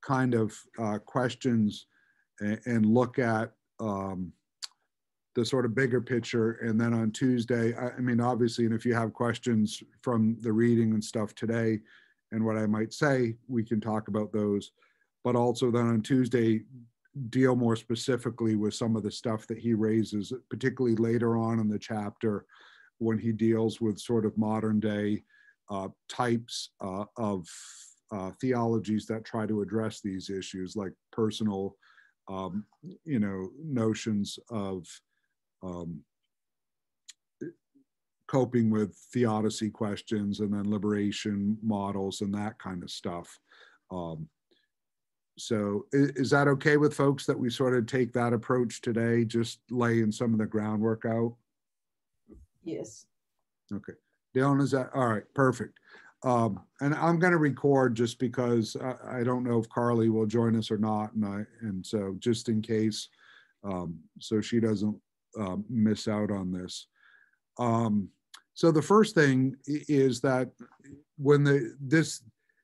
kind of questions and look at the sort of bigger picture. And then on Tuesday, I mean, obviously, and if you have questions from the reading and stuff today and what I might say, we can talk about those. But also then on Tuesday, deal more specifically with some of the stuff that he raises, particularly later on in the chapter when he deals with sort of modern day types of theologies that try to address these issues, like personal, notions of coping with theodicy questions, and then liberation models and that kind of stuff. So is that okay with folks that we sort of take that approach today, just laying some of the groundwork out? Yes. Okay. Dylan, is that all right? Perfect. And I'm going to record just because I don't know if Carly will join us or not, and so just in case, so she doesn't miss out on this. So the first thing is that when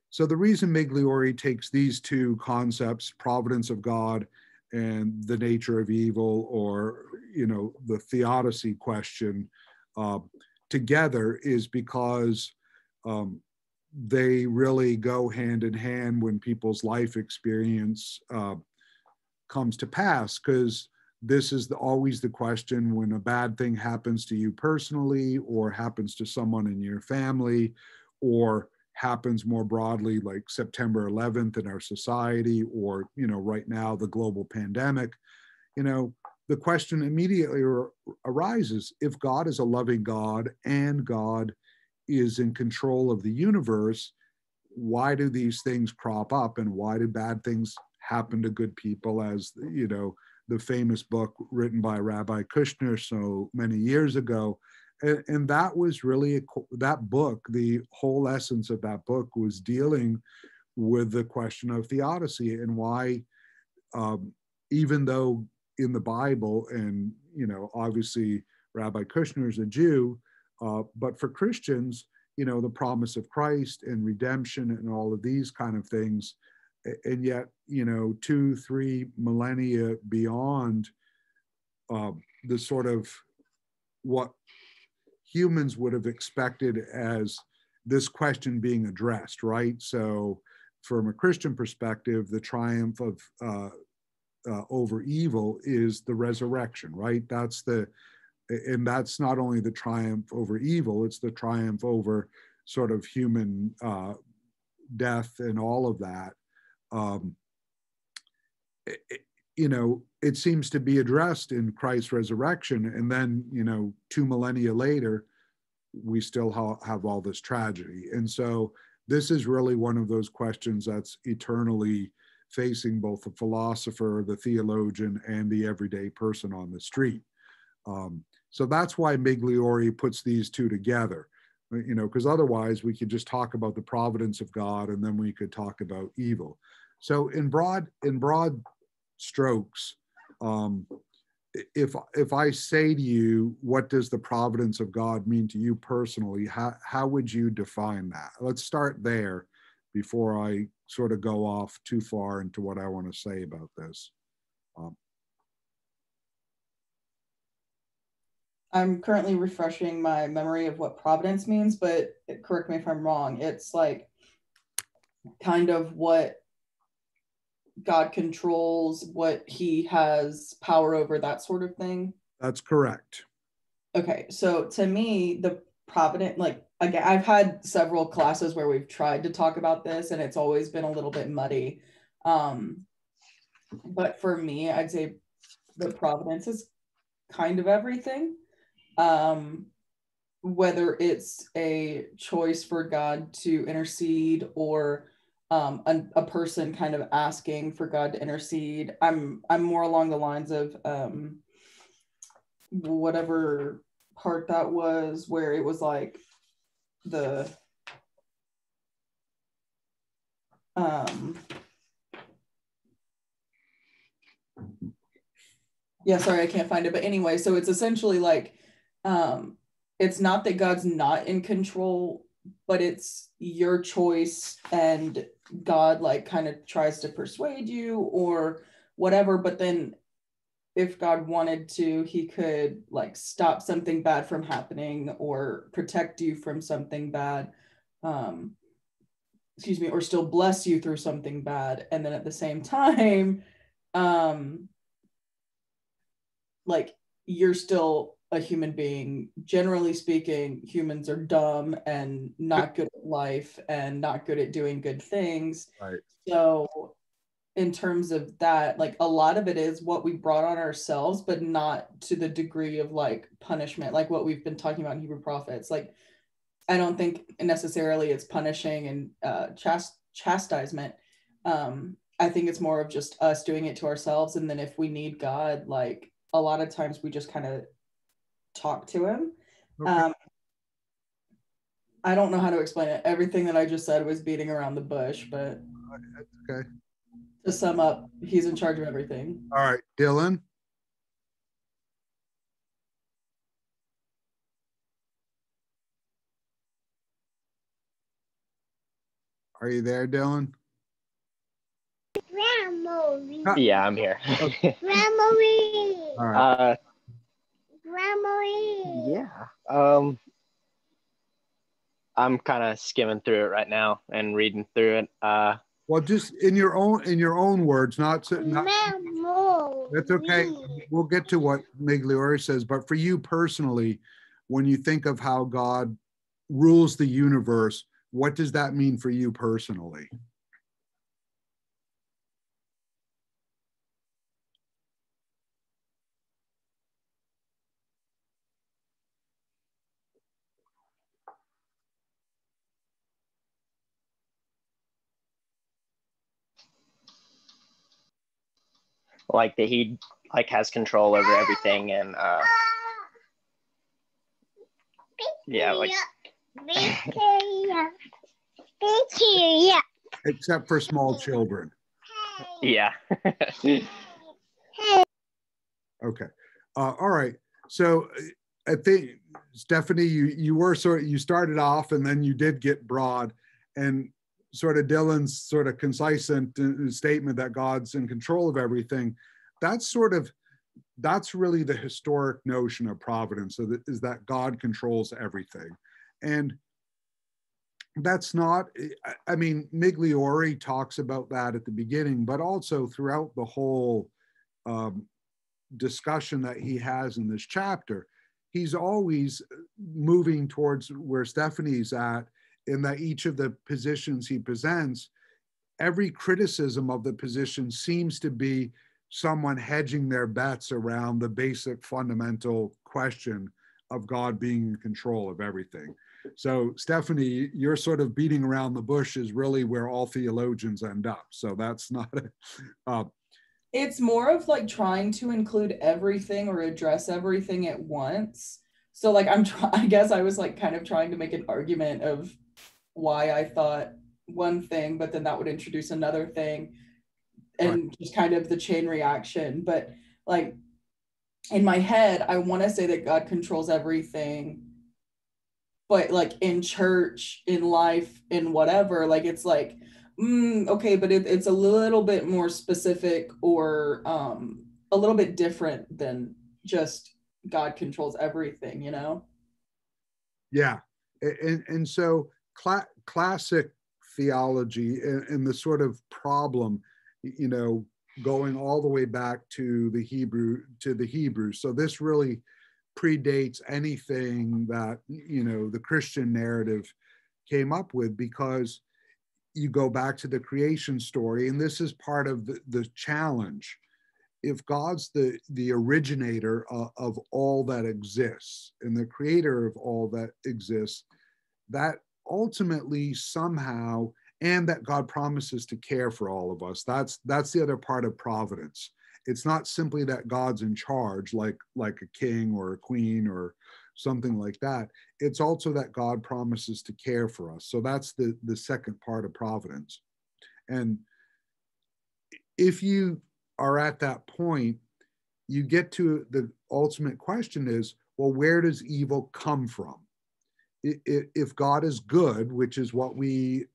so the reason Migliore takes these two concepts, providence of God and the nature of evil, or the theodicy question, together, is because they really go hand in hand when people's life experience comes to pass, because this is always the question when a bad thing happens to you personally, or happens to someone in your family, or happens more broadly, like September 11th in our society, or right now the global pandemic. The question immediately arises: if God is a loving God and God is in control of the universe, why do these things crop up, and why do bad things happen to good people? As the famous book written by Rabbi Kushner so many years ago. And that was really that book, the whole essence of that book was dealing with the question of theodicy, and why, even though in the Bible, and obviously Rabbi Kushner is a Jew, but for Christians, the promise of Christ and redemption and all of these kind of things, and yet 2-3 millennia beyond, the sort of what humans would have expected as this question being addressed, right? So from a Christian perspective, the triumph of over evil is the resurrection, right? And that's not only the triumph over evil, it's the triumph over sort of human death and all of that. It seems to be addressed in Christ's resurrection, and then 2 millennia later, we still have all this tragedy. And so this is really one of those questions that's eternally facing both the philosopher, the theologian, and the everyday person on the street. So that's why Migliore puts these two together, because otherwise we could just talk about the providence of God, and then we could talk about evil. So in broad strokes, if I say to you, what does the providence of God mean to you personally, how would you define that? Let's start there before I sort of go off too far into what I want to say about this. I'm currently refreshing my memory of what providence means, but correct me if I'm wrong. It's like kind of what God controls, what he has power over, that sort of thing. That's correct. Okay, so to me, the provident, like, again, I've had several classes where we've tried to talk about this, and it's always been a little bit muddy. But for me, I'd say the providence is kind of everything. Whether it's a choice for God to intercede, or a person kind of asking for God to intercede. I'm more along the lines of whatever part that was, where it was like the yeah, sorry, I can't find it, but anyway, so it's essentially like it's not that God's not in control, but it's your choice, and God like kind of tries to persuade you or whatever, but then if God wanted to, he could like stop something bad from happening or protect you from something bad. Um, excuse me, or still bless you through something bad. And then at the same time, um, like you're still a human being. Generally speaking, humans are dumb and not good at life and not good at doing good things. Right. So in terms of that, like a lot of it is what we brought on ourselves, but not to the degree of like punishment, like what we've been talking about in Hebrew prophets. Like, I don't think necessarily it's punishing and chastisement. I think it's more of just us doing it to ourselves. And then if we need God, like a lot of times we just kind of talk to him. Okay. I don't know how to explain it. Everything that I just said was beating around the bush, but Okay. to sum up, he's in charge of everything. All right, Dylan. Are you there, Dylan? Grandma. Yeah, I'm here. Grandma. All right. Grandma. Yeah. I'm kind of skimming through it right now and reading through it. Well, just in your own words, not that's okay. We'll get to what Migliore says, but for you personally, when you think of how God rules the universe, what does that mean for you personally? Like that he like has control over everything and yeah, like Except for small children. Yeah. Okay. All right. So I think Stephanie, you started off and then you did get broad, and sort of Dylan's sort of concise statement that God's in control of everything. That's really the historic notion of providence, is that God controls everything. And that's not, I mean, Migliore talks about that at the beginning, but also throughout the whole discussion that he has in this chapter, he's always moving towards where Stephanie's at, in that each of the positions he presents, every criticism of the position seems to be someone hedging their bets around the basic fundamental question of God being in control of everything. So Stephanie, you're sort of beating around the bush is really where all theologians end up. So that's not it's more of like trying to include everything or address everything at once. So like I guess I was like kind of trying to make an argument of why I thought one thing, but then that would introduce another thing and right. Just kind of the chain reaction. But like in my head, I want to say that God controls everything, but like in church, in life, in whatever, like it's like, okay, but it's a little bit more specific or a little bit different than just God controls everything, you know? Yeah. And so classic theology and the sort of problem, you know, going all the way back to the Hebrews. So this really predates anything that, you know, the Christian narrative came up with, because you go back to the creation story, and this is part of the challenge. If God's the originator of all that exists and the creator of all that exists, that ultimately somehow, and that God promises to care for all of us. That's the other part of providence. It's not simply that God's in charge, like a king or a queen or something like that. It's also that God promises to care for us. So that's the second part of providence. And if you are at that point, you get to the ultimate question is, well, where does evil come from? If God is good, which is what we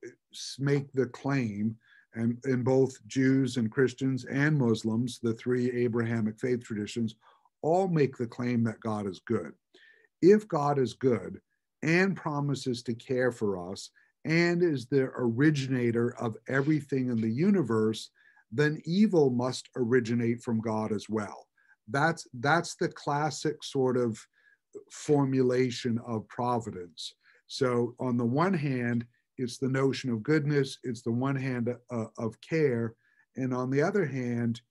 make the claim, and in both Jews and Christians and Muslims, the three Abrahamic faith traditions, all make the claim that God is good. If God is good and promises to care for us and is the originator of everything in the universe, then evil must originate from God as well. That's the classic sort of formulation of providence. So on the one hand, it's the notion of goodness, it's the one hand of care, and on the other hand,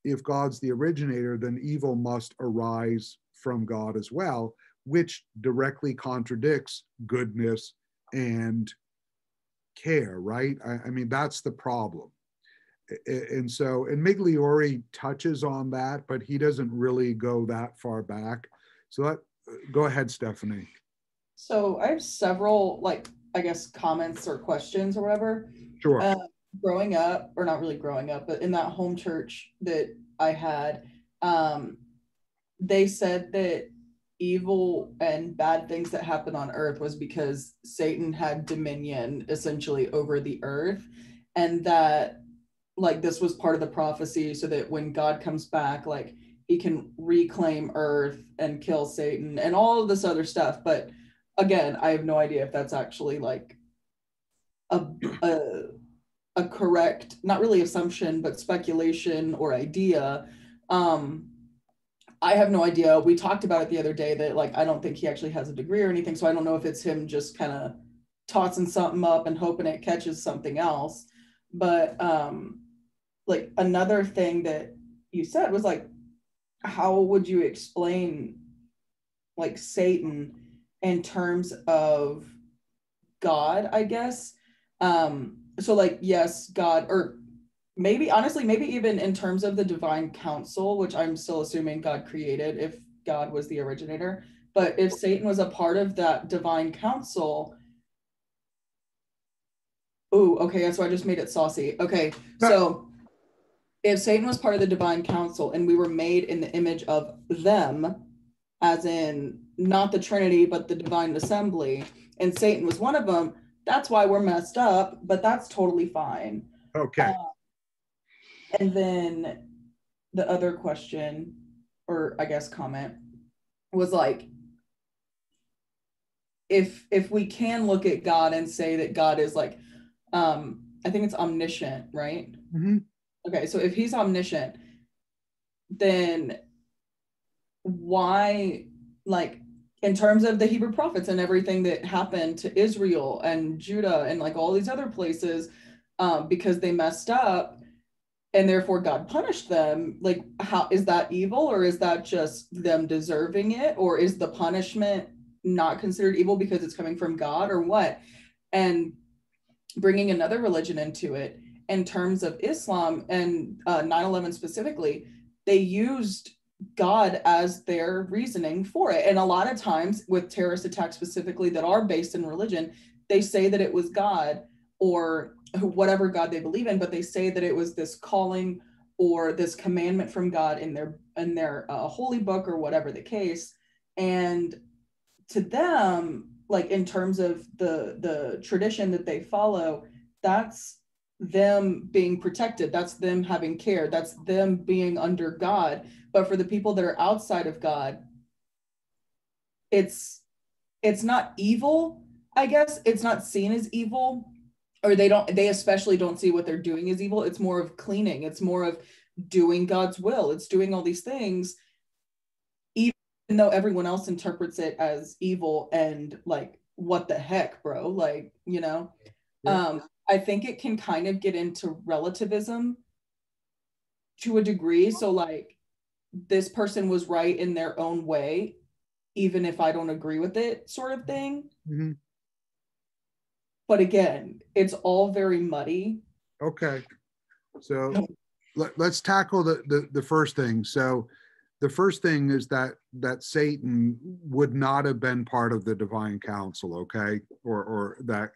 if God's the originator, then evil must arise from God as well, which directly contradicts goodness and care, right? I mean, that's the problem. And so, and Migliore touches on that, but he doesn't really go that far back. So go ahead, Stephanie. So I have several, like, I guess, comments or questions or whatever. Sure. Growing up, or not really growing up, but in that home church that I had, they said that evil and bad things that happened on earth was because Satan had dominion essentially over the earth, and that like this was part of the prophecy so that when God comes back, like he can reclaim earth and kill Satan and all of this other stuff. But again, I have no idea if that's actually like a correct, not really assumption, but speculation or idea. I have no idea. We talked about it the other day that like I don't think he actually has a degree or anything, so I don't know if it's him just kind of tossing something up and hoping it catches something else. But like another thing that you said was like, how would you explain like Satan in terms of God, I guess? So like, yes, God, or maybe honestly, maybe even in terms of the divine council, which I'm still assuming God created if God was the originator. But if Satan was a part of that divine council, oh, okay, so I just made it saucy. Okay, so if Satan was part of the divine council and we were made in the image of them, as in not the Trinity, but the divine assembly, and Satan was one of them, that's why we're messed up, but that's totally fine. Okay. And then the other question, or I guess comment, was like, if we can look at God and say that God is like, I think it's omniscient, right? Mm-hmm. Okay, so if he's omniscient, then why, like, in terms of the Hebrew prophets and everything that happened to Israel and Judah and like all these other places, because they messed up and therefore God punished them, like, how is that evil, or is that just them deserving it, or is the punishment not considered evil because it's coming from God, or what? And bringing another religion into it, in terms of Islam and 9/11 specifically, they used God as their reasoning for it. And a lot of times with terrorist attacks specifically that are based in religion, they say that it was God or whatever God they believe in, but they say that it was this calling or this commandment from God in their holy book or whatever the case. And to them, like in terms of the tradition that they follow, that's them being protected, that's them having care, that's them being under God. But for the people that are outside of God, it's not evil, I guess. It's not seen as evil, or they especially don't see what they're doing as evil. It's more of cleaning, it's more of doing God's will, it's doing all these things, even though everyone else interprets it as evil and like, what the heck, bro, like, you know. Yeah. I think it can kind of get into relativism to a degree. So like, this person was right in their own way, even if I don't agree with it, sort of thing. Mm-hmm. But again, it's all very muddy. Okay. So let's tackle the first thing. So the first thing is that Satan would not have been part of the divine council, okay? Or that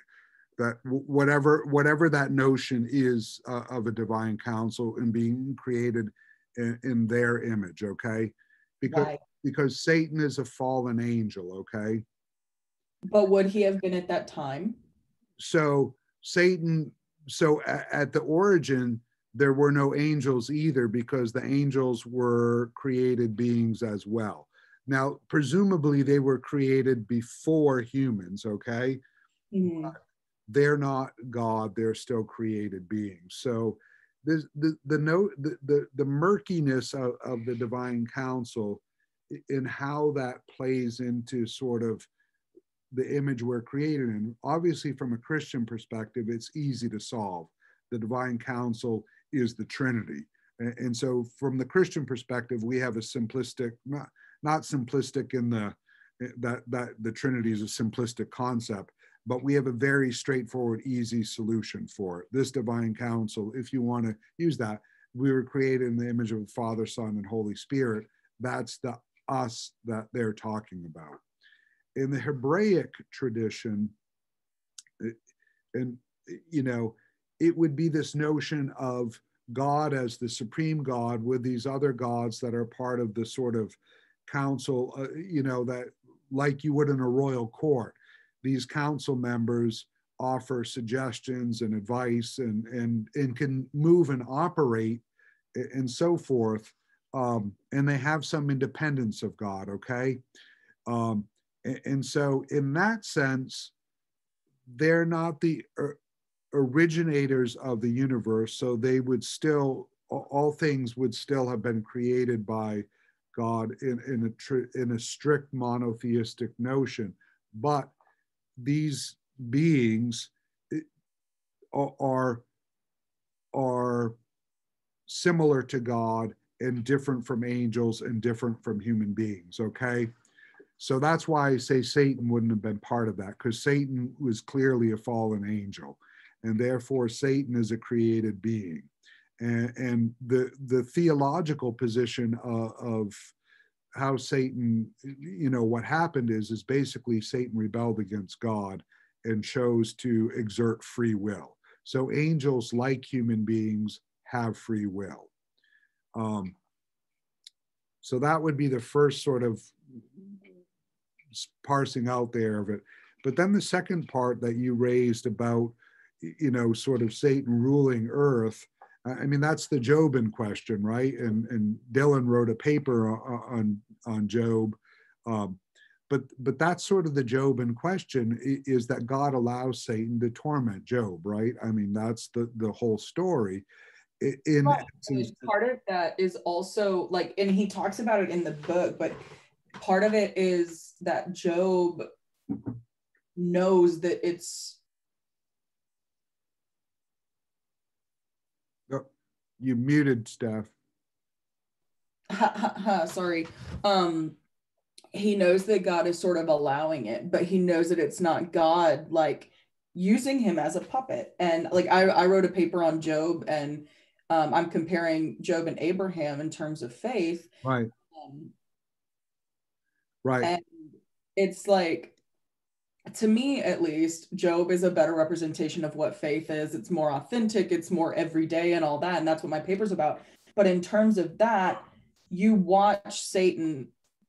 whatever that notion is of a divine council and being created in their image, okay? Because Satan is a fallen angel, okay? But would he have been at that time? So Satan, so at the origin, there were no angels either, because the angels were created beings as well. Now, presumably they were created before humans, okay? Mhm. They're not God, they're still created beings. So the murkiness of the divine counsel in how that plays into sort of the image we're created in. Obviously, from a Christian perspective, it's easy to solve. The divine counsel is the Trinity. And so from the Christian perspective, we have a simplistic, not simplistic in that the Trinity is a simplistic concept, but we have a very straightforward, easy solution for it. This divine counsel, if you want to use that, we were created in the image of the Father, Son, and Holy Spirit. That's the us that they're talking about. In the Hebraic tradition, and it would be this notion of God as the supreme God with these other gods that are part of the sort of council, that like you would in a royal court, these council members offer suggestions and advice and can move and operate and so forth. And they have some independence of God, okay? And so in that sense, they're not the originators of the universe, so they would still, all things would still have been created by God in a strict monotheistic notion. But these beings are similar to God and different from angels and different from human beings, okay? So that's why I say Satan wouldn't have been part of that, because Satan was clearly a fallen angel, and therefore Satan is a created being. And the theological position of how Satan, what happened is basically Satan rebelled against God and chose to exert free will. So angels, like human beings, have free will. So that would be the first sort of parsing out there of it. But then the second part that you raised about, sort of Satan ruling earth, I mean, that's the Jobin question, right? And Dylan wrote a paper on Job. But that's sort of the Jobin question, is that God allows Satan to torment Job, right? I mean, that's the whole story. Part of that is also like, and he talks about it in the book, but part of it is that Job knows that it's. Oh, you muted, Steph. Sorry. He knows that God is sort of allowing it, but he knows that it's not God like using him as a puppet. And like I wrote a paper on Job, and I'm comparing Job and Abraham in terms of faith. Right. Right. And it's like, to me at least, Job is a better representation of what faith is. It's more authentic, it's more everyday and all that, and that's what my paper's about. But in terms of that, you watch Satan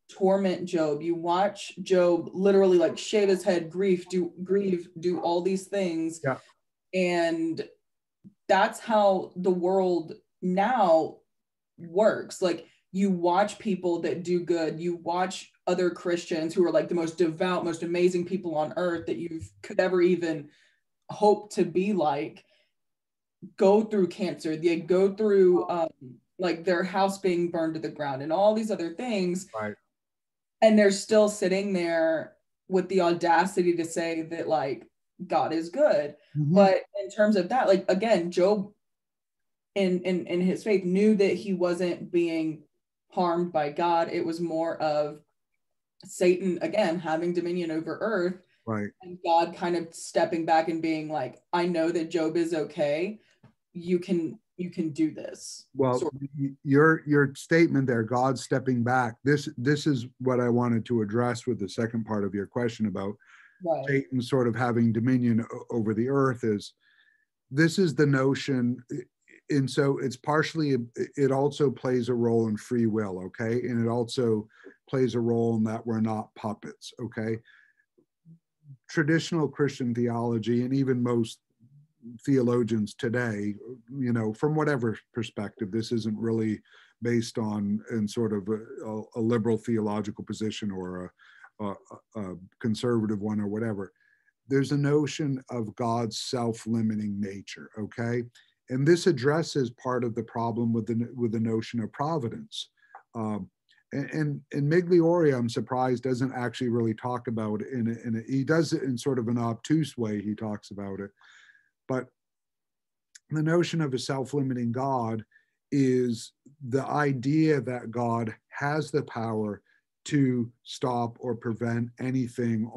torment Job, you watch Job literally like shave his head, grieve, do all these things. Yeah. And that's how the world now works. Like, you watch people that do good, you watch other Christians who are like the most devout, most amazing people on earth that you could ever even hope to be like, go through cancer, they go through like their house being burned to the ground and all these other things. Right. And they're still sitting there with the audacity to say that like God is good. Mm-hmm. But in terms of that, like, again, Job in his faith knew that he wasn't being harmed by God. It was more of Satan, again, having dominion over earth. Right. And God kind of stepping back and being like, I know that Job is okay. You can do this. Well, sort of. your statement there, God stepping back, this is what I wanted to address with the second part of your question about right. Satan sort of having dominion over the earth. This is the notion. And so it's partially, it also plays a role in free will, okay? And it also plays a role in that we're not puppets, okay? Traditional Christian theology, and even most theologians today, from whatever perspective, this isn't really based on in sort of a liberal theological position or a conservative one or whatever. There's a notion of God's self-limiting nature, okay? And this addresses part of the problem with the notion of providence. And Migliore, I'm surprised, doesn't actually really talk about it. He does it in sort of an obtuse way. He talks about it. But the notion of a self-limiting God is the idea that God has the power to stop or prevent anything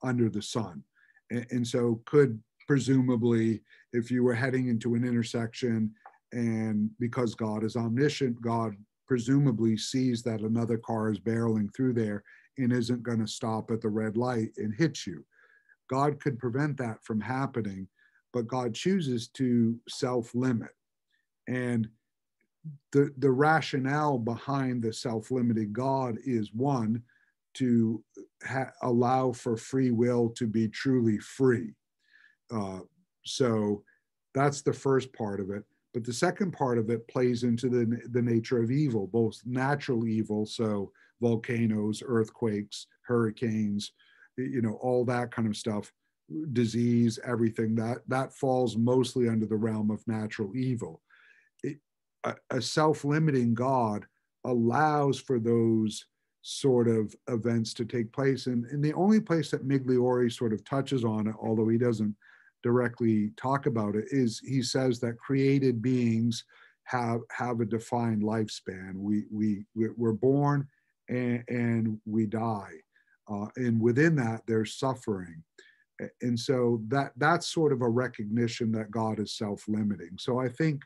under the sun. And so could presumably, if you were heading into an intersection, and because God is omniscient, God presumably sees that another car is barreling through there and isn't going to stop at the red light and hit you. God could prevent that from happening, but God chooses to self-limit. And the rationale behind the self-limited God is, one, to allow for free will to be truly free. So that's the first part of it. But the second part of it plays into the nature of evil, both natural evil, so volcanoes, earthquakes, hurricanes, all that kind of stuff, disease, everything that falls mostly under the realm of natural evil. A self-limiting God allows for those sort of events to take place. And the only place that Migliore sort of touches on it, although he doesn't directly talk about it, is he says that created beings have a defined lifespan. We're born and we die. And within that, there's suffering. And so that's sort of a recognition that God is self-limiting. So I think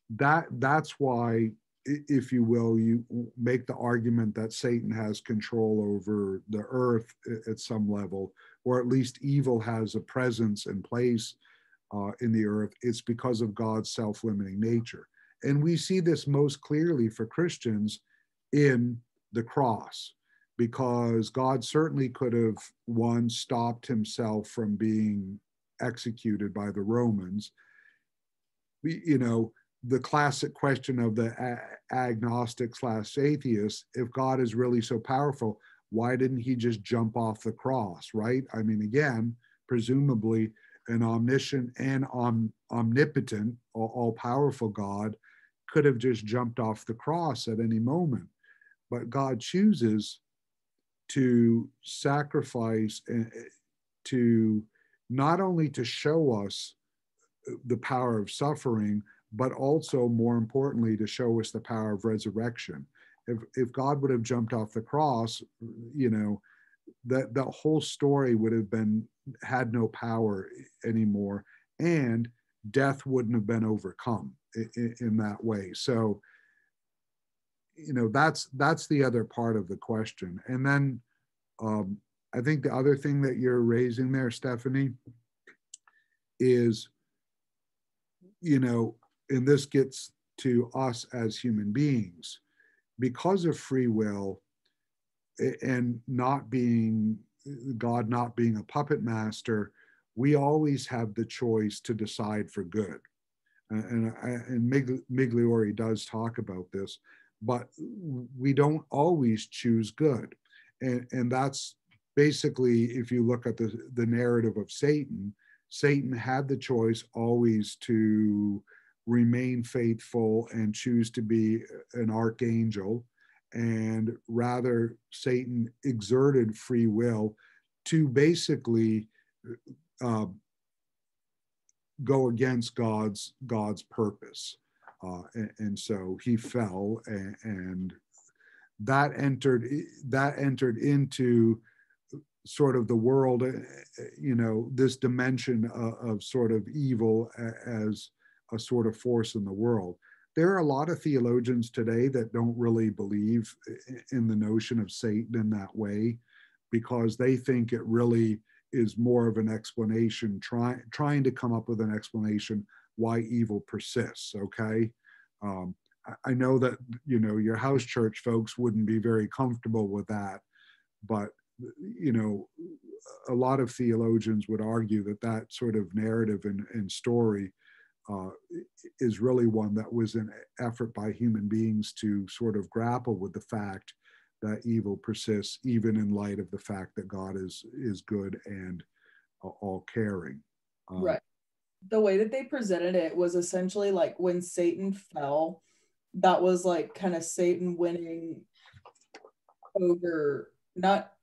that's why, if you will, you make the argument that Satan has control over the earth at some level, or at least evil has a presence and place in the earth. It's because of God's self-limiting nature. And we see this most clearly for Christians in the cross, because God certainly could have, one, stopped himself from being executed by the Romans. The classic question of the agnostic/atheist, if God is really so powerful, why didn't he just jump off the cross, right? I mean, again, presumably an omniscient and omnipotent, all-powerful God could have just jumped off the cross at any moment. But God chooses to sacrifice, to not only to show us the power of suffering, but also, more importantly, to show us the power of resurrection. If God would have jumped off the cross, that whole story would have had no power anymore, and death wouldn't have been overcome in that way. So, that's the other part of the question. And then I think the other thing that you're raising there, Stephanie, is, and this gets to us as human beings, because of free will and God not being a puppet master, we always have the choice to decide for good. And Migliore does talk about this, but we don't always choose good. And that's basically, if you look at the narrative of Satan had the choice always to remain faithful and choose to be an archangel, and rather Satan exerted free will to basically go against God's purpose, and so he fell, and that entered into sort of the world, this dimension of sort of evil as a sort of force in the world. There are a lot of theologians today that don't really believe in the notion of Satan in that way, because they think it really is more of an explanation, trying to come up with an explanation why evil persists, okay? I know that, your house church folks wouldn't be very comfortable with that, but you know, a lot of theologians would argue that that sort of narrative and story is really one that was an effort by human beings to sort of grapple with the fact that evil persists, even in light of the fact that God is good and all caring. Right. The way that they presented it was essentially like when Satan fell, that was like kind of Satan winning over, not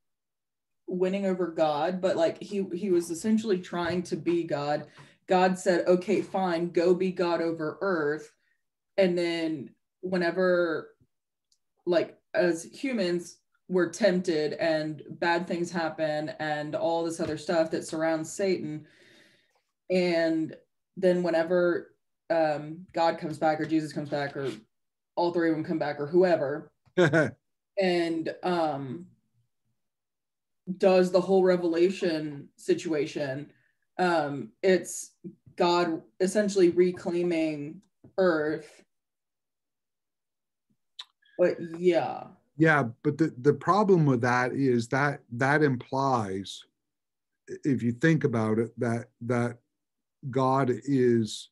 winning over God, but like he was essentially trying to be God. God said, okay, fine, go be God over earth. And then whenever, like, as humans, we're tempted and bad things happen and all this other stuff that surrounds Satan. And then whenever God comes back or Jesus comes back or all three of them come back or whoever, and does the whole revelation situation, it's God essentially reclaiming earth. But yeah. Yeah, but the problem with that is that implies, if you think about it, that God is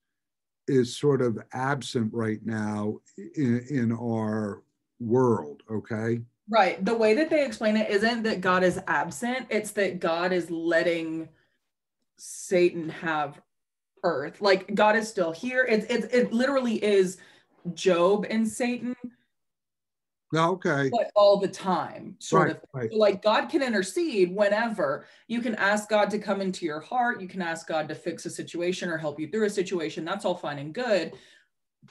sort of absent right now in our world, okay? Right. The way that they explain it isn't that God is absent, it's that God is letting Satan have earth. Like God is still here. It literally is Job and Satan, Okay. but all the time, sort of. Right. So like God can intercede whenever. You can ask God to come into your heart. You can ask God to fix a situation or help you through a situation. That's all fine and good.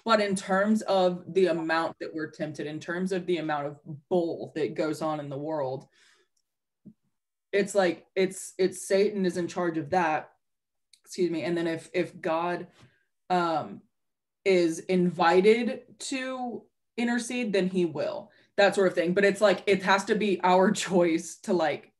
But in terms of the amount that we're tempted, in terms of the amount of bull that goes on in the world, it's like it's Satan is in charge of that. Excuse me. And then if God is invited to intercede, then he will. That sort of thing. But it's like it has to be our choice to like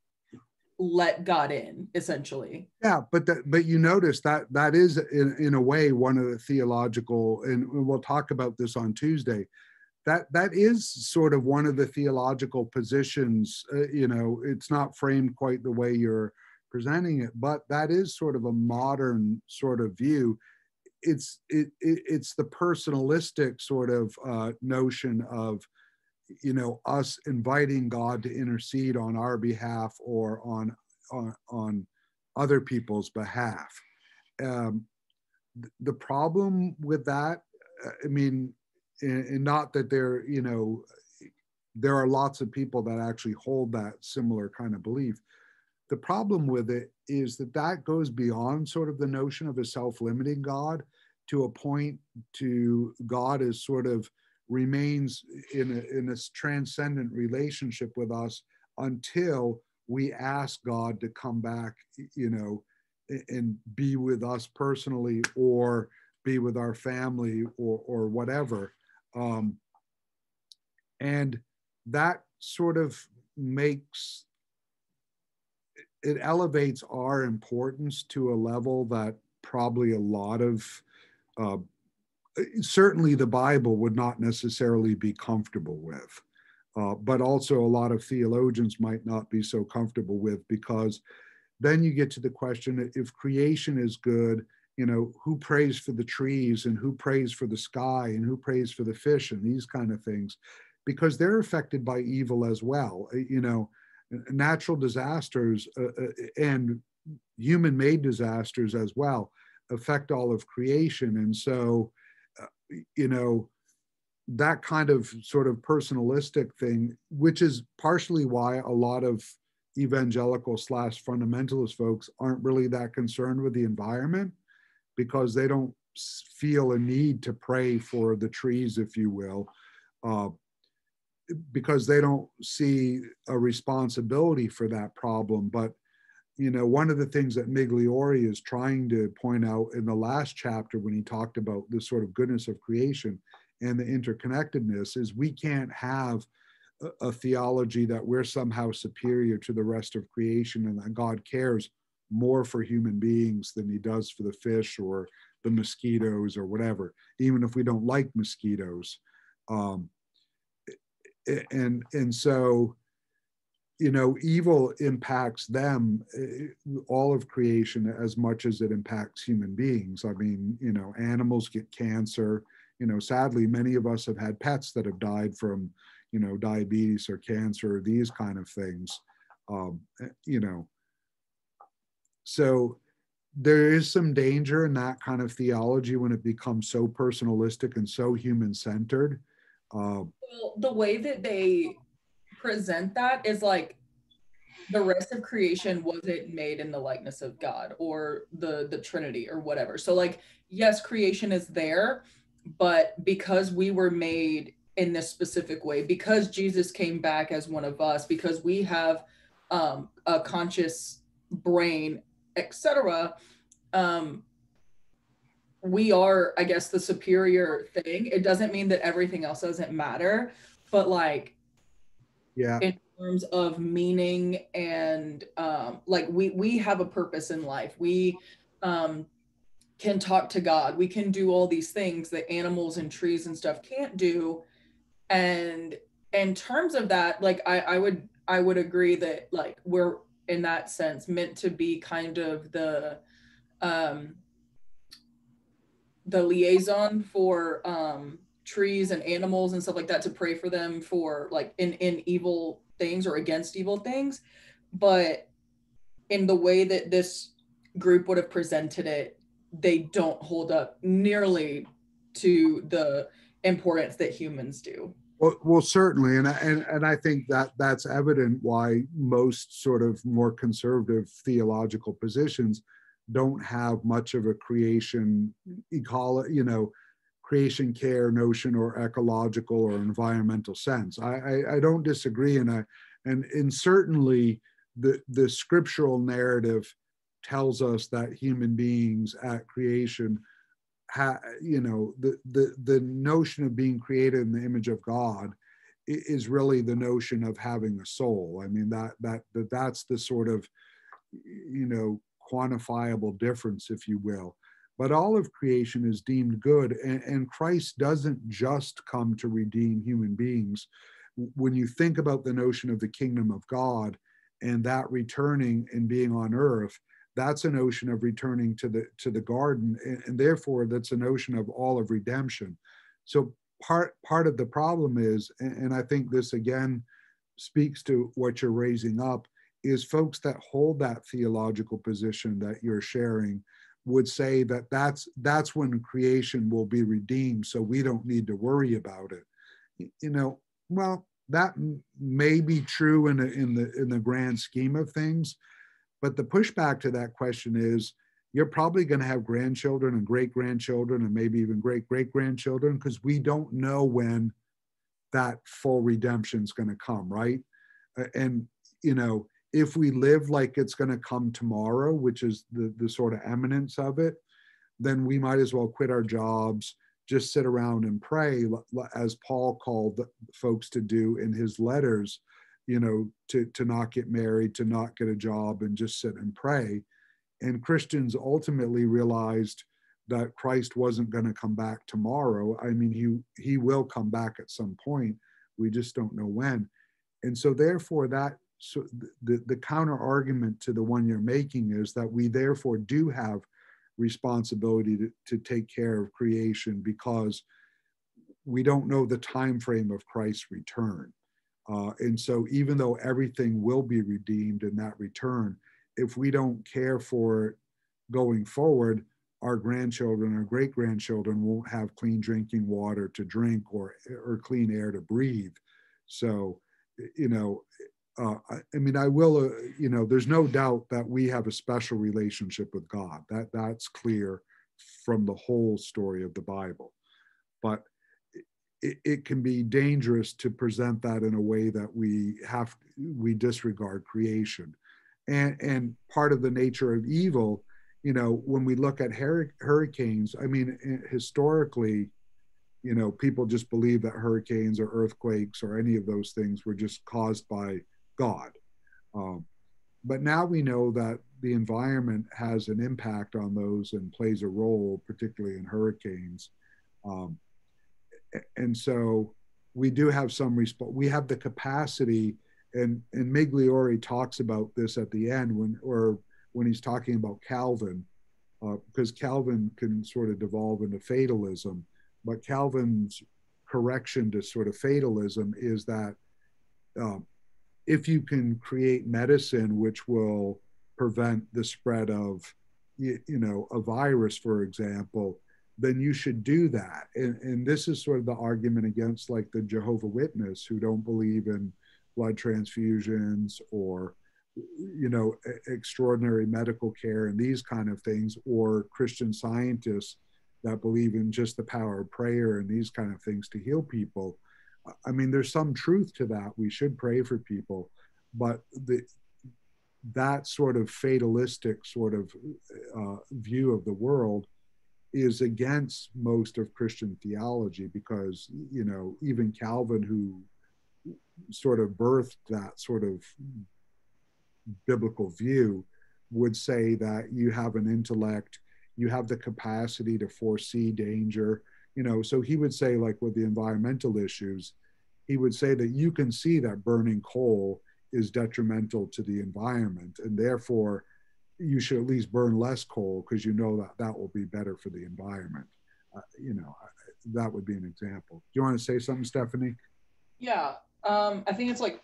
let God in, essentially. Yeah, but you notice that is in a way one of the theological, and we'll talk about this on Tuesday. That is sort of one of the theological positions. You know, it's not framed quite the way you're presenting it, but that is sort of a modern sort of view. It's the personalistic sort of notion of, you know, us inviting God to intercede on our behalf or on other people's behalf. The problem with that, I mean, and not that there, you know, there are lots of people that actually hold that similar kind of belief. The problem with it is that goes beyond sort of the notion of a self-limiting God to a point to God as sort of remains in a transcendent relationship with us until we ask God to come back, you know, and be with us personally or be with our family or whatever. And that sort of makes, it elevates our importance to a level that probably a lot of, certainly the Bible would not necessarily be comfortable with, but also a lot of theologians might not be so comfortable with, because then you get to the question, if creation is good, you know, who prays for the trees and who prays for the sky and who prays for the fish and these kind of things, because they're affected by evil as well. You know, natural disasters and human-made disasters as well affect all of creation. And so, you know, that kind of sort of personalistic thing, which is partially why a lot of evangelical / fundamentalist folks aren't really that concerned with the environment, because they don't feel a need to pray for the trees, if you will, because they don't see a responsibility for that problem. But, you know, one of the things that Migliore is trying to point out in the last chapter when he talked about the sort of goodness of creation and the interconnectedness is we can't have a theology that we're somehow superior to the rest of creation and that God cares more for human beings than he does for the fish or the mosquitoes or whatever, even if we don't like mosquitoes. And so evil impacts them, all of creation, as much as it impacts human beings. I mean, animals get cancer. Sadly, many of us have had pets that have died from, diabetes or cancer, or these kind of things. Um, you know, so there is some danger in that kind of theology when it becomes so personalistic and so human-centered. Well, the way that they present that is like the rest of creation wasn't made in the likeness of God or the Trinity or whatever. So like, yes, creation is there, but because we were made in this specific way, because Jesus came back as one of us, because we have a conscious brain, etc., we are, I guess, the superior thing. It doesn't mean that everything else doesn't matter, but like Yeah. in terms of meaning and like we have a purpose in life. We can talk to God. We can do all these things that animals and trees and stuff can't do. And in terms of that, like I would agree that like we're in that sense meant to be kind of um the liaison for trees and animals and stuff like that, to pray for them for like in evil things or against evil things. But in the way that this group would have presented it, they don't hold up nearly to the importance that humans do. Well, certainly, and I think that that's evident why most sort of more conservative theological positions don't have much of a creation creation care notion or ecological or environmental sense. I don't disagree, and certainly the scriptural narrative tells us that human beings at creation, the notion of being created in the image of God is really the notion of having a soul. I mean, that's the sort of quantifiable difference, if you will. But all of creation is deemed good, and Christ doesn't just come to redeem human beings. When you think about the notion of the kingdom of God and that returning and being on earth, that's a notion of returning to the garden, and therefore that's a notion of all of redemption. So part of the problem is, and I think this again speaks to what you're raising up, is folks that hold that theological position that you're sharing would say that that's when creation will be redeemed, so we don't need to worry about it. Well, that may be true in the grand scheme of things, but the pushback to that question is you're probably going to have grandchildren and great grandchildren and maybe even great great grandchildren, because we don't know when that full redemption is going to come, right? And if we live like it's going to come tomorrow, which is the sort of eminence of it, then we might as well quit our jobs, just sit around and pray, as Paul called folks to do in his letters, to not get married, to not get a job, and just sit and pray. And Christians ultimately realized that Christ wasn't going to come back tomorrow. I mean, he will come back at some point. We just don't know when. And so therefore the counter argument to the one you're making is that we therefore do have responsibility to take care of creation, because we don't know the time frame of Christ's return. And so even though everything will be redeemed in that return, if we don't care for it going forward, our grandchildren or great grandchildren won't have clean drinking water to drink or clean air to breathe. So, I mean, I will, there's no doubt that we have a special relationship with God. That's clear from the whole story of the Bible. But it can be dangerous to present that in a way that we disregard creation. And part of the nature of evil, when we look at hurricanes, I mean, historically, people just believe that hurricanes or earthquakes or any of those things were just caused by God. But now we know that the environment has an impact on those and plays a role, particularly in hurricanes. And so we do have we have the capacity And Migliore talks about this at the end when he's talking about Calvin, because Calvin can sort of devolve into fatalism, but Calvin's correction to sort of fatalism is that if you can create medicine which will prevent the spread of, a virus, for example, then you should do that. And this is sort of the argument against like the Jehovah Witness, who don't believe in blood transfusions or, extraordinary medical care and these kind of things, or Christian scientists that believe in just the power of prayer and these kind of things to heal people. I mean, there's some truth to that. We should pray for people, but that sort of fatalistic sort of view of the world is against most of Christian theology, because, even Calvin, who sort of birthed that sort of biblical view, would say that you have an intellect, you have the capacity to foresee danger, so he would say, like with the environmental issues, he would say that you can see that burning coal is detrimental to the environment, and therefore you should at least burn less coal because that will be better for the environment. That would be an example. Do you want to say something, Stephanie? Yeah, I think it's like,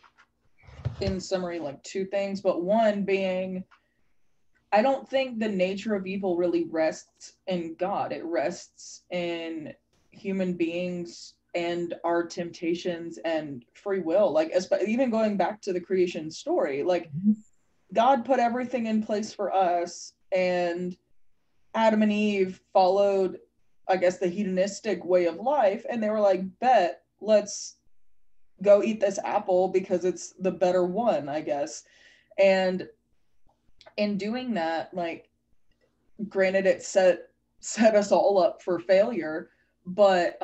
in summary, like two things, but one being, I don't think the nature of evil really rests in God. It rests in human beings and our temptations and free will. Like, even going back to the creation story, like God put everything in place for us, and Adam and Eve followed, I guess, the hedonistic way of life, and they were like, bet, let's go eat this apple because it's the better one, I guess. And in doing that, like, granted, it set us all up for failure, but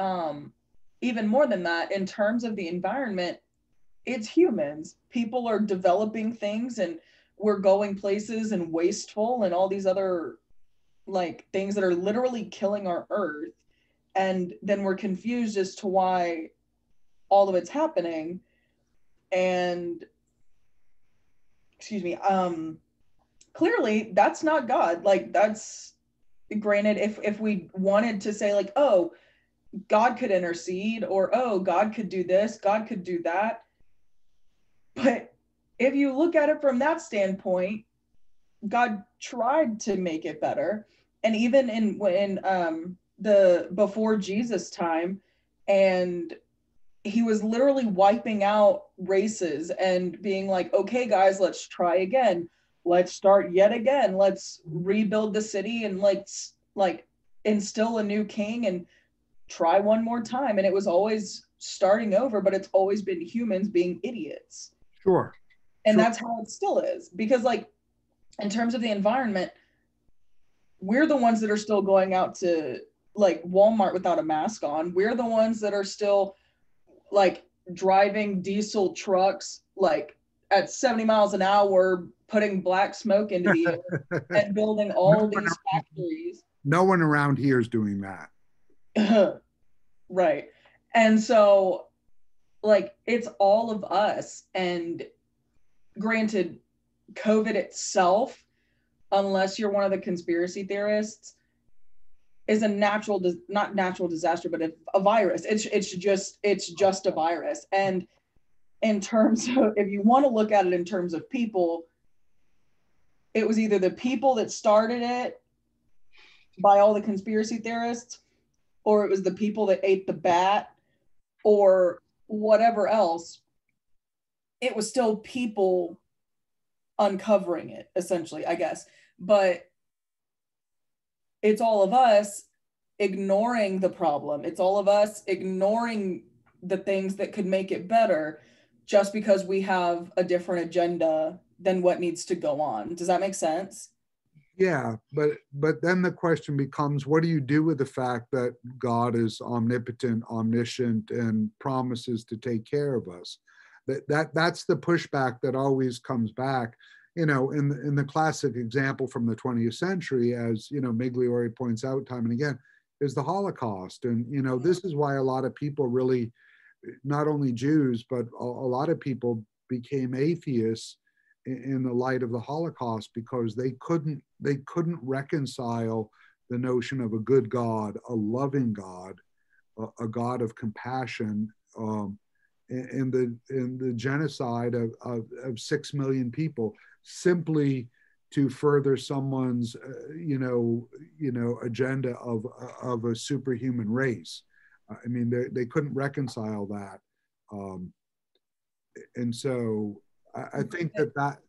even more than that, in terms of the environment, it's humans. People are developing things, and we're going places and wasteful and all these other like things that are literally killing our earth. And then we're confused as to why all of it's happening. And excuse me, clearly that's not God. Like, that's, granted, if we wanted to say like, oh, God could intercede, or oh, God could do this, God could do that. But if you look at it from that standpoint, God tried to make it better. And even when the before Jesus time, and he was literally wiping out races and being like, okay, guys, let's try again. Let's start yet again. Let's rebuild the city, and let's like instill a new king and try one more time. And it was always starting over, but it's always been humans being idiots. Sure. And sure. that's how it still is. Because like, in terms of the environment, we're the ones that are still going out to like Walmart without a mask on. We're the ones that are still like driving diesel trucks like at 70 miles an hour, putting black smoke into the air and building all these factories. No one around here is doing that. Right. And so like, it's all of us. And granted, COVID itself, unless you're one of the conspiracy theorists, is a not natural disaster, but a virus. It's just a virus. And in terms of, if you want to look at it in terms of people, it was either the people that started it by all the conspiracy theorists, or it was the people that ate the bat, or whatever else. It was still people uncovering it, essentially, I guess. But it's all of us ignoring the problem. It's all of us ignoring the things that could make it better, just because we have a different agenda than what needs to go on. Does that make sense? Yeah, but then the question becomes, what do you do with the fact that God is omnipotent, omniscient, and promises to take care of us? That's the pushback that always comes back. In the classic example from the 20th century, as Migliore points out time and again, is the Holocaust. And this is why a lot of people really, not only Jews, but a lot of people became atheists in the light of the Holocaust, because they couldn't reconcile the notion of a good God, a loving God, a God of compassion, in the genocide of 6 million people, simply to further someone's agenda of a superhuman race. I mean, they couldn't reconcile that, and so I think that.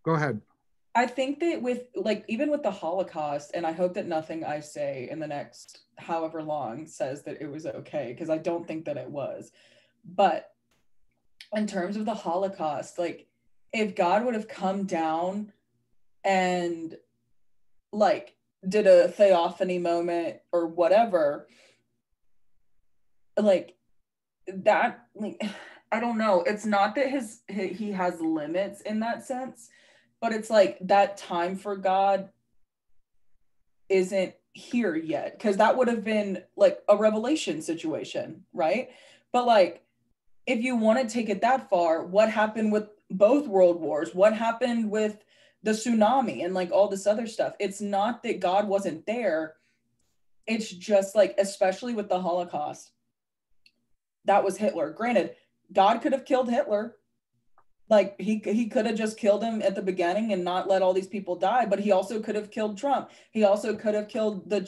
Go ahead. I think that with like even with the Holocaust, and I hope that nothing I say in the next however long says that it was okay, because I don't think that it was. But in terms of the Holocaust, like if God would have come down and like did a theophany moment or whatever, like that, like I don't know. It's not that he has limits in that sense, but it's like that time for God isn't here yet, because that would have been like a revelation situation, right? But like if you want to take it that far, what happened with both world wars? What happened with the tsunami and like all this other stuff? It's not that God wasn't there. It's just like, especially with the Holocaust, that was Hitler. Granted, God could have killed Hitler. Like he could have just killed him at the beginning and not let all these people die, but he also could have killed Trump. He also could have killed the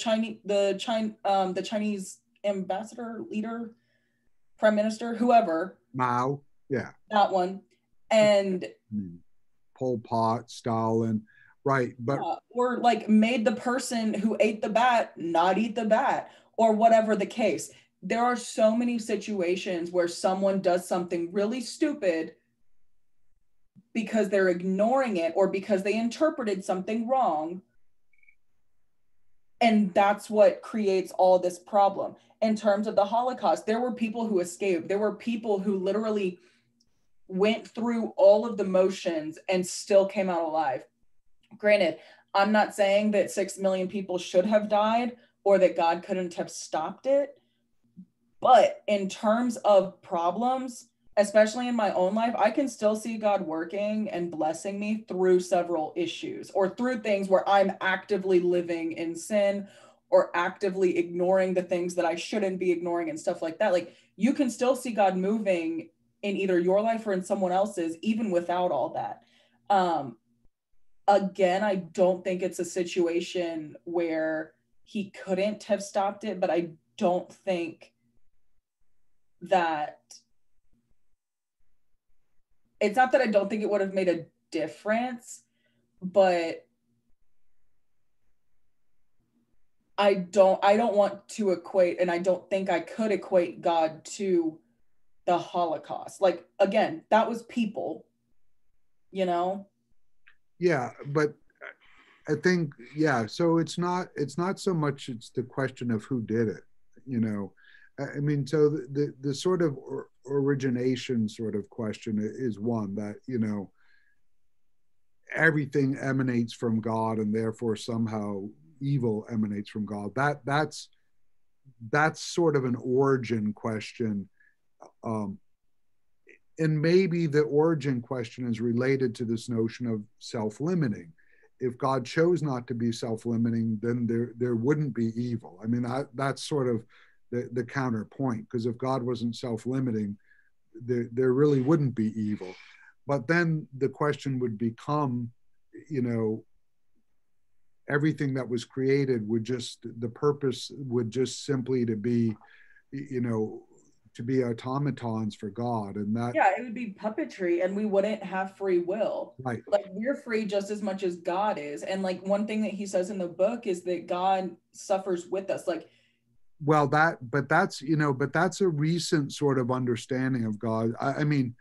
Chinese ambassador, leader, prime minister, whoever. Mao, yeah, that one. And Pol Pot, Stalin, right? But yeah, or like made the person who ate the bat not eat the bat, or whatever the case. There are so many situations where someone does something really stupid because they're ignoring it or because they interpreted something wrong. And that's what creates all this problem. In terms of the Holocaust, there were people who escaped. There were people who literally went through all of the motions and still came out alive. Granted, I'm not saying that 6 million people should have died or that God couldn't have stopped it. But in terms of problems, especially in my own life, I can still see God working and blessing me through several issues or through things where I'm actively living in sin or actively ignoring the things that I shouldn't be ignoring and stuff like that. Like you can still see God moving in either your life or in someone else's, even without all that. Again, I don't think it's a situation where he couldn't have stopped it, but I don't think that it's not that I don't think it would have made a difference, but I don't want to equate, and I don't think I could equate God to the Holocaust. Like again, that was people, you know? Yeah, but I think, yeah, so it's not so much it's the question of who did it, you know. I mean, so the sort of origination sort of question is one that, you know, everything emanates from God and therefore somehow evil emanates from God. That's sort of an origin question. And maybe the origin question is related to this notion of self-limiting. If God chose not to be self-limiting, then there wouldn't be evil. I mean, that's sort of the counterpoint, because if God wasn't self-limiting, there really wouldn't be evil. But then the question would become, you know, everything that was created would just, the purpose would just simply to be, you know, to be automatons for God. And that, yeah, it would be puppetry and we wouldn't have free will. right. Like we're free just as much as God is. And like one thing that he says in the book is that God suffers with us. Like, well, that's, you know, but that's a recent sort of understanding of God. I mean,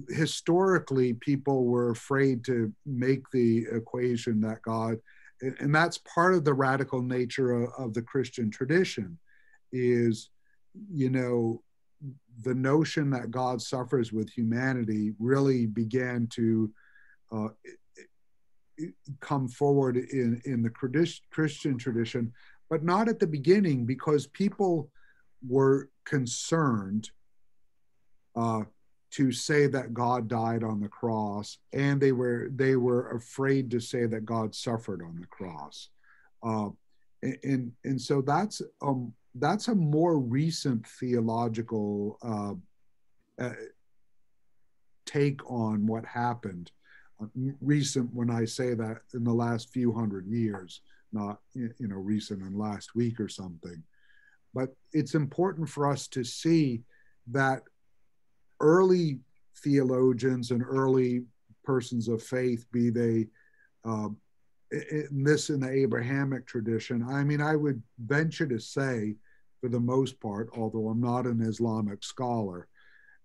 historically, people were afraid to make the equation that God, and that's part of the radical nature of the Christian tradition, is, you know, the notion that God suffers with humanity really began to come forward in the Christian tradition, but not at the beginning, because people were concerned to say that God died on the cross, and they were afraid to say that God suffered on the cross. Uh, and so that's a more recent theological take on what happened. Recent, when I say that, in the last few hundred years, not recent in last week or something. But it's important for us to see that early theologians and early persons of faith, be they in the Abrahamic tradition, I mean, I would venture to say, for the most part, although I'm not an Islamic scholar,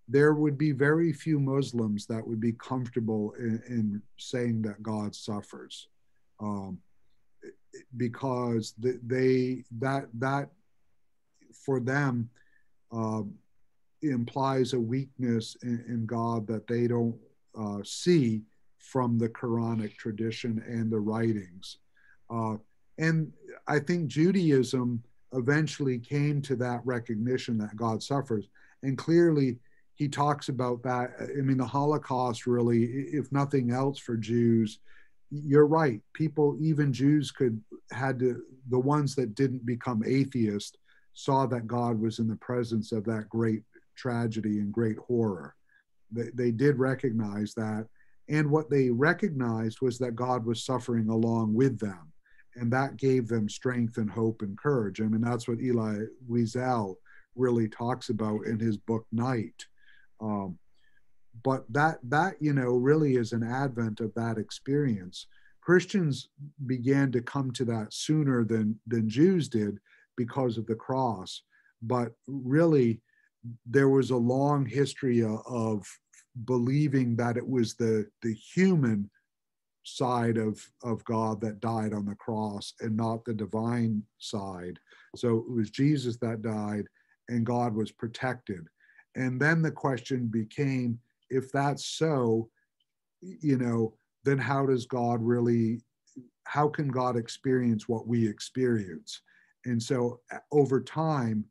there would be very few Muslims that would be comfortable in saying that God suffers, because that for them implies a weakness in God that they don't see from the Quranic tradition and the writings. And I think Judaism eventually came to that recognition that God suffers. And clearly, he talks about that. I mean, the Holocaust really, if nothing else for Jews, you're right. People, even Jews the ones that didn't become atheists, saw that God was in the presence of that great tragedy and great horror. They did recognize that. And what they recognized was that God was suffering along with them. And that gave them strength and hope and courage. I mean, that's what Elie Wiesel really talks about in his book, Night. But that really is an advent of that experience. Christians began to come to that sooner than Jews did because of the cross. But really, there was a long history of believing that it was the human side of God that died on the cross and not the divine side. So it was Jesus that died and God was protected. And then the question became, if that's so, then how can God experience what we experience? And so over time,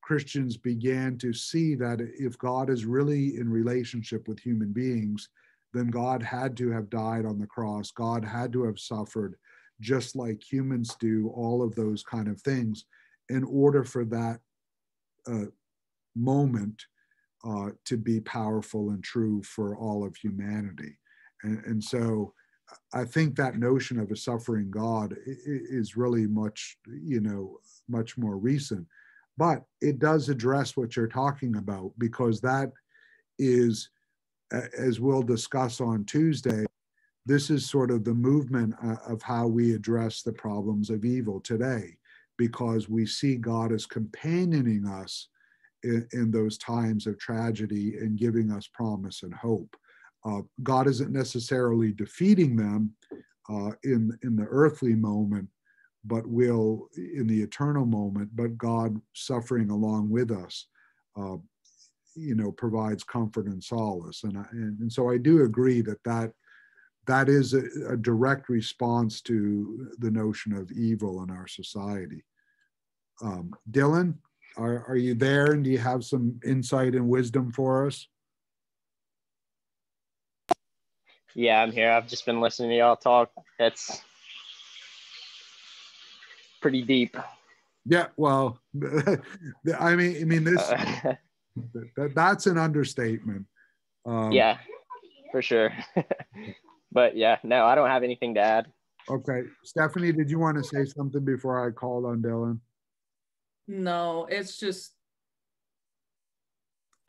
Christians began to see that if God is really in relationship with human beings, then God had to have died on the cross. God had to have suffered just like humans do, all of those kind of things, in order for that moment to be powerful and true for all of humanity. And so I think that notion of a suffering God is really much more recent. But it does address what you're talking about, because that is, as we'll discuss on Tuesday, this is sort of the movement of how we address the problems of evil today, because we see God as companioning us in those times of tragedy and giving us promise and hope. God isn't necessarily defeating them in the earthly moment, but will in the eternal moment. But God suffering along with us, provides comfort and solace. And so I do agree that is a direct response to the notion of evil in our society. Dylan, are you there, and do you have some insight and wisdom for us? Yeah, I'm here. I've just been listening to y'all talk. That's pretty deep. Yeah, well, I mean this that's an understatement. Yeah, for sure. But yeah, no, I don't have anything to add. Okay, Stephanie, did you want to say something before I called on Dylan? No, it's just,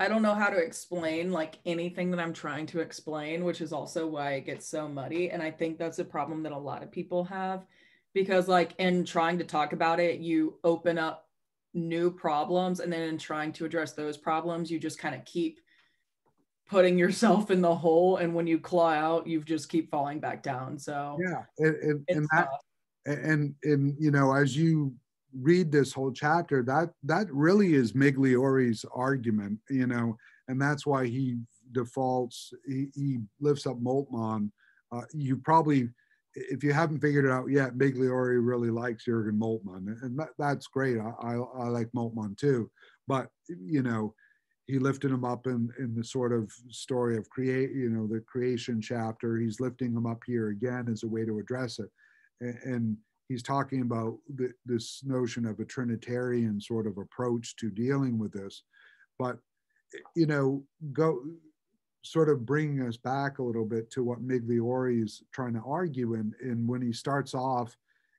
I don't know how to explain like anything that I'm trying to explain, which is also why it gets so muddy. And I think that's a problem that a lot of people have, because like in trying to talk about it, you open up new problems, and then in trying to address those problems, you just kind of keep putting yourself in the hole, and when you claw out, you just keep falling back down. So Yeah, and as you read this whole chapter, that really is Migliori's argument, and that's why he defaults, he lifts up Moltmann. You probably, if you haven't figured it out yet, Migliori really likes Jürgen Moltmann, and that's great. I like Moltmann too, but he lifted him up in the sort of story of the creation chapter. He's lifting him up here again as a way to address it. And he's talking about this notion of a Trinitarian sort of approach to dealing with this. But, go sort of bringing us back a little bit to what Migliore is trying to argue. And when he starts off,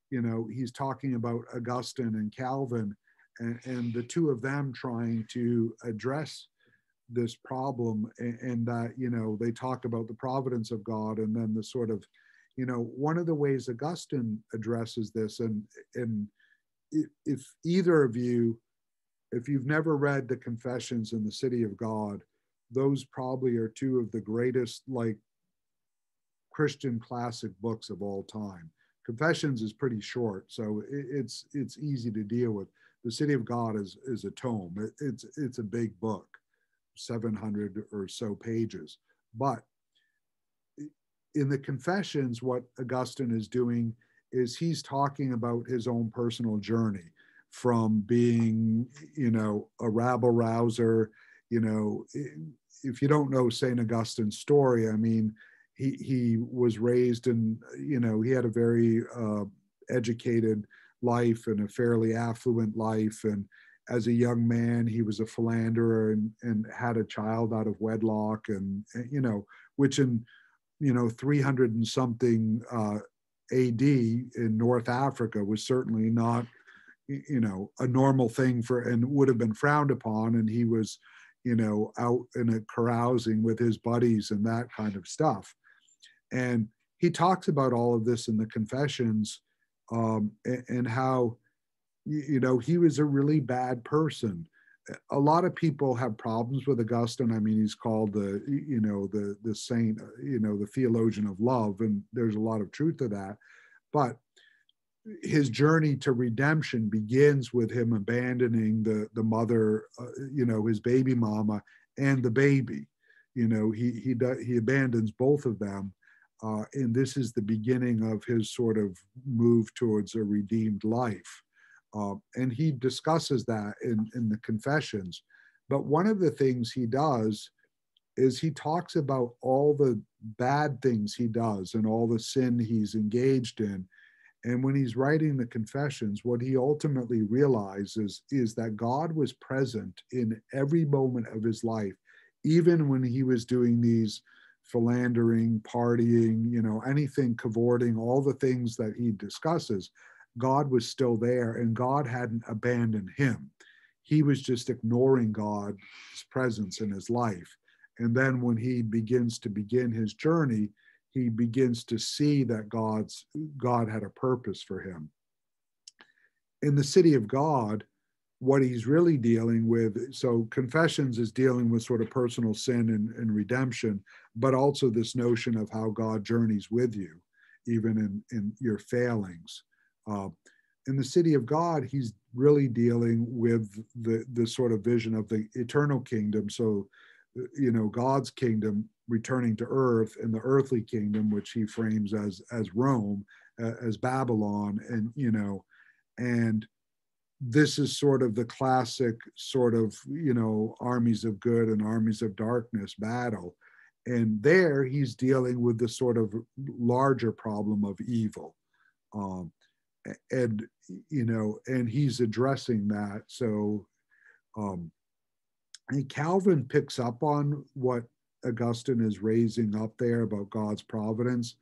he's talking about Augustine and Calvin, and the two of them trying to address this problem, and that, they talk about the providence of God, and then the sort of, one of the ways Augustine addresses this, and if either of you, if you've never read the Confessions in the City of God, those probably are two of the greatest, like, Christian classic books of all time. Confessions is pretty short, so it's easy to deal with. The City of God is a tome. It's a big book, 700 or so pages. But in the Confessions, what Augustine is doing is he's talking about his own personal journey from being, a rabble rouser. If you don't know St. Augustine's story, I mean, he was raised in, he had a very educated life and a fairly affluent life. And as a young man, he was a philanderer and had a child out of wedlock, and which in, 300 and something AD in North Africa was certainly not, a normal thing and would have been frowned upon. And he was, out in a carousing with his buddies and that kind of stuff. And he talks about all of this in the Confessions, and how, he was a really bad person. A lot of people have problems with Augustine. I mean, he's called the saint, the theologian of love, and there's a lot of truth to that. But his journey to redemption begins with him abandoning the mother, his baby mama and the baby. He abandons both of them. And this is the beginning of his sort of move towards a redeemed life. And he discusses that in the Confessions. But one of the things he does is he talks about all the bad things he does and all the sin he's engaged in. And when he's writing the Confessions, what he ultimately realizes is that God was present in every moment of his life, even when he was doing these philandering, partying, anything, cavorting, all the things that he discusses. God was still there, and God hadn't abandoned him. He was just ignoring God's presence in his life. And then when he begins his journey, he begins to see that God had a purpose for him. In the City of God, what he's really dealing with, so Confessions is dealing with sort of personal sin and redemption, but also this notion of how God journeys with you, even in your failings. In the City of God, he's really dealing with the sort of vision of the eternal kingdom. So, God's kingdom returning to earth, and the earthly kingdom, which he frames as Rome, as Babylon, and this is sort of the classic sort of, armies of good and armies of darkness battle. And there he's dealing with the sort of larger problem of evil. And he's addressing that. So, and Calvin picks up on what Augustine is raising up there about God's providence,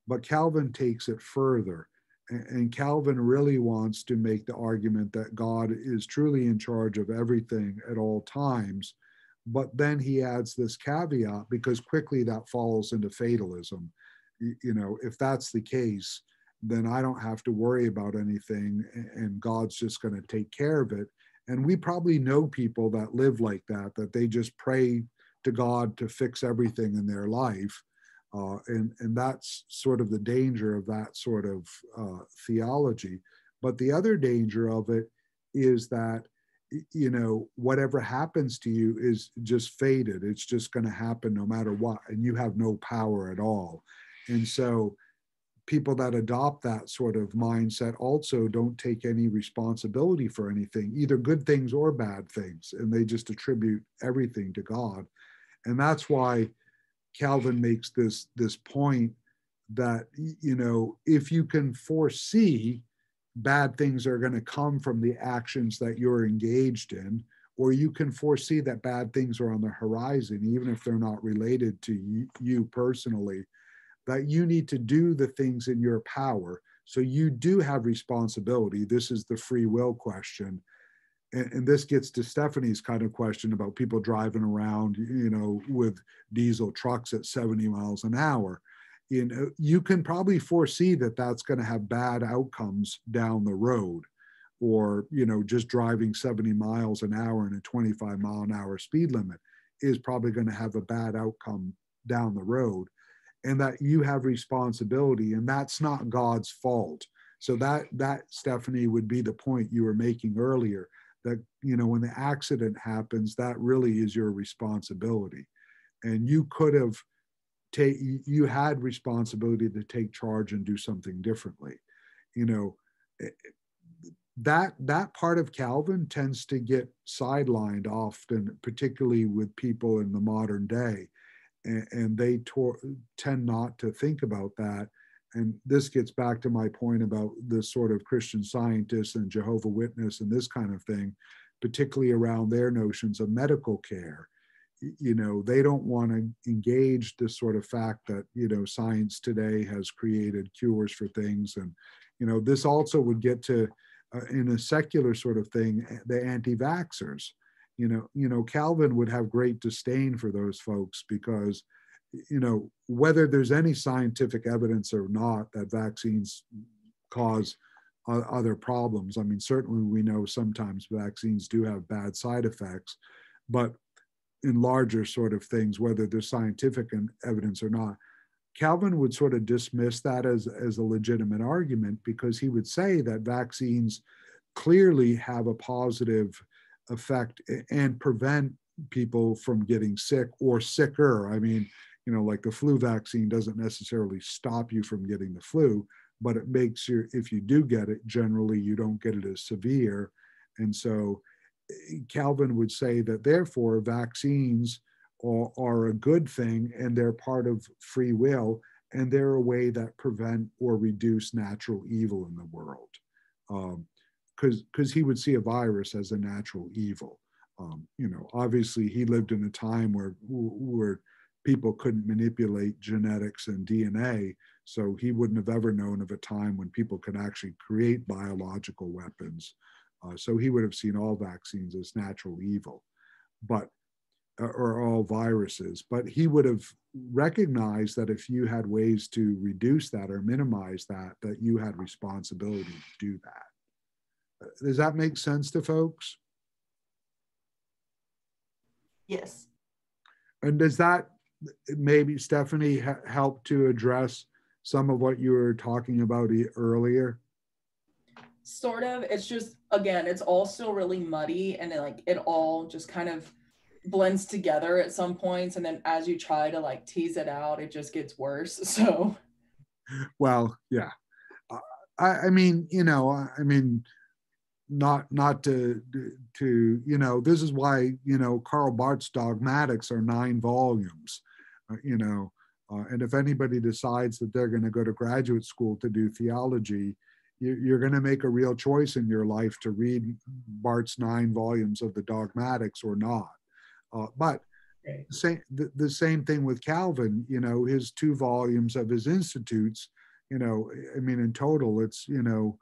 but Calvin takes it further. And Calvin really wants to make the argument that God is truly in charge of everything at all times. But then he adds this caveat, because quickly that falls into fatalism. If that's the case, then I don't have to worry about anything, and God's just going to take care of it. And we probably know people that live like that they just pray to God to fix everything in their life. And that's sort of the danger of that sort of theology. But the other danger of it is that, whatever happens to you is just fated. It's just going to happen no matter what, and you have no power at all. And so people that adopt that sort of mindset also don't take any responsibility for anything, either good things or bad things, and they just attribute everything to God. And that's why Calvin makes this point that, you know, if you can foresee bad things are going to come from the actions that you're engaged in, or you can foresee that bad things are on the horizon, even if they're not related to you personally, that you need to do the things in your power. So you do have responsibility. This is the free will question. And this gets to Stephanie's kind of question about people driving around, you know, with diesel trucks at 70 miles an hour. You know, you can probably foresee that that's going to have bad outcomes down the road, or, you know, just driving 70 miles an hour in a 25-mile-an-hour speed limit is probably going to have a bad outcome down the road, and that you have responsibility, and that's not God's fault. So that Stephanie would be the point you were making earlier, that, you know, when the accident happens, that really is your responsibility, and you could have you had responsibility to take charge and do something differently. You know, that part of Calvin tends to get sidelined often, particularly with people in the modern day, and they tend not to think about that. And this gets back to my point about this sort of Christian Scientists and Jehovah Witness and this kind of thing, particularly around their notions of medical care. You know, they don't want to engage this sort of fact that, you know, science today has created cures for things. And, you know, this also would get to, in a secular sort of thing, the anti-vaxxers. You know, Calvin would have great disdain for those folks because, you know, whether there's any scientific evidence or not that vaccines cause other problems. I mean, certainly we know sometimes vaccines do have bad side effects, but in larger sort of things, whether there's scientific evidence or not, Calvin would sort of dismiss that as a legitimate argument, because he would say that vaccines clearly have a positive effect and prevent people from getting sick or sicker. I mean, you know, like the flu vaccine doesn't necessarily stop you from getting the flu, but it makes you, if you do get it, generally you don't get it as severe. And so Calvin would say that therefore vaccines are a good thing, and they're part of free will, and they're a way that prevent or reduce natural evil in the world. Because he would see a virus as a natural evil. You know, obviously he lived in a time where people couldn't manipulate genetics and DNA, so he wouldn't have ever known of a time when people could actually create biological weapons. So he would have seen all vaccines as natural evil, or all viruses. But he would have recognized that if you had ways to reduce that or minimize that, that you had responsibility to do that. Does that make sense to folks? Yes. And does that maybe, Stephanie, help to address some of what you were talking about earlier? Sort of. It's just, again, it's all still really muddy, and it all just kind of blends together at some points, and then as you try to like tease it out, it just gets worse. So well, yeah. I mean, you know, I mean, not to, you know, this is why, you know, Karl Barth's dogmatics are 9 volumes, you know, and if anybody decides that they're going to go to graduate school to do theology, you're going to make a real choice in your life to read Barth's 9 volumes of the dogmatics or not. But the same thing with Calvin, you know, his 2 volumes of his Institutes, you know, I mean, in total, it's, you know,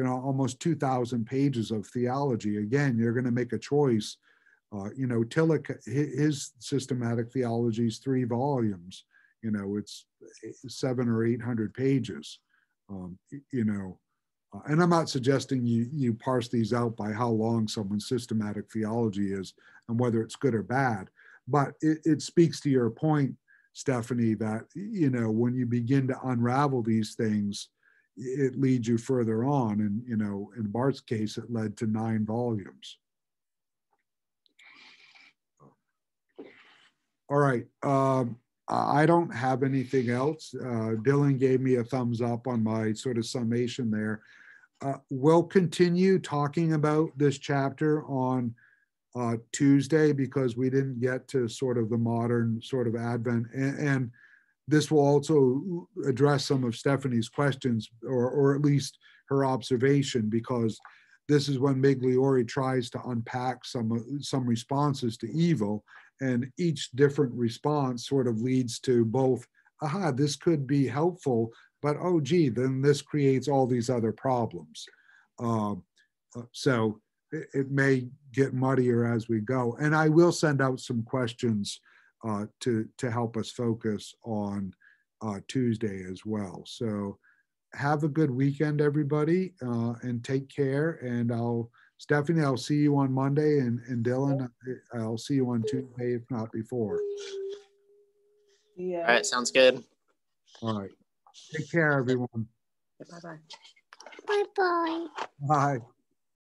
almost 2,000 pages of theology. Again, you're going to make a choice. You know, Tillich, his systematic theology is 3 volumes. You know, it's 700 or 800 pages. You know, and I'm not suggesting you parse these out by how long someone's systematic theology is and whether it's good or bad, but it speaks to your point, Stephanie, that, you know, when you begin to unravel these things, it leads you further on. And, you know, in Barth's case, it led to 9 volumes. All right. I don't have anything else. Dylan gave me a thumbs up on my sort of summation there. We'll continue talking about this chapter on Tuesday, because we didn't get to sort of the modern sort of Advent, and this will also address some of Stephanie's questions, or at least her observation, because this is when Migliore tries to unpack some responses to evil, and each different response sort of leads to both, aha, this could be helpful, but oh gee, then this creates all these other problems. So it may get muddier as we go. And I will send out some questions to help us focus on Tuesday as well. So have a good weekend, everybody, and take care. And Stephanie, I'll see you on Monday, and Dylan, I'll see you on Tuesday, if not before. Yeah. All right, sounds good. All right. Take care, everyone. Bye-bye. Bye-bye. Bye.